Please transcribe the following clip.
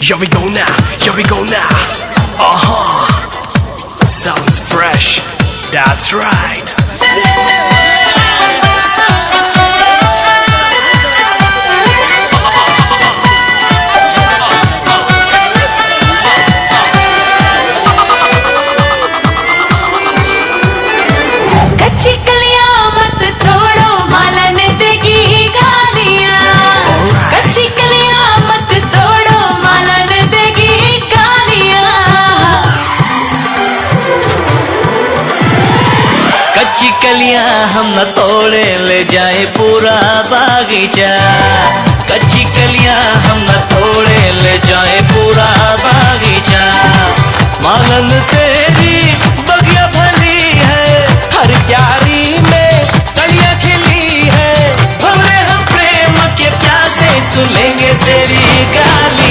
Here we go now, here we go now. Sounds fresh, that's right. कच्ची कलियां मत तोड़ो, मालन देगी गालियां। कच्ची कलियां मत तोड़ो, मालन देगी गालियां। कच्ची कलियां हम न तोड़े, ले जाए पूरा बागीचा। कच्ची कलियां हम न तोड़े, ले जाए पूरा बागीचा। मालन तेरी बगिया भली है, हर क्यारी में कलियां खिली है। भरे हम प्रेम के प्यासे, सुनेंगे तेरी गाली।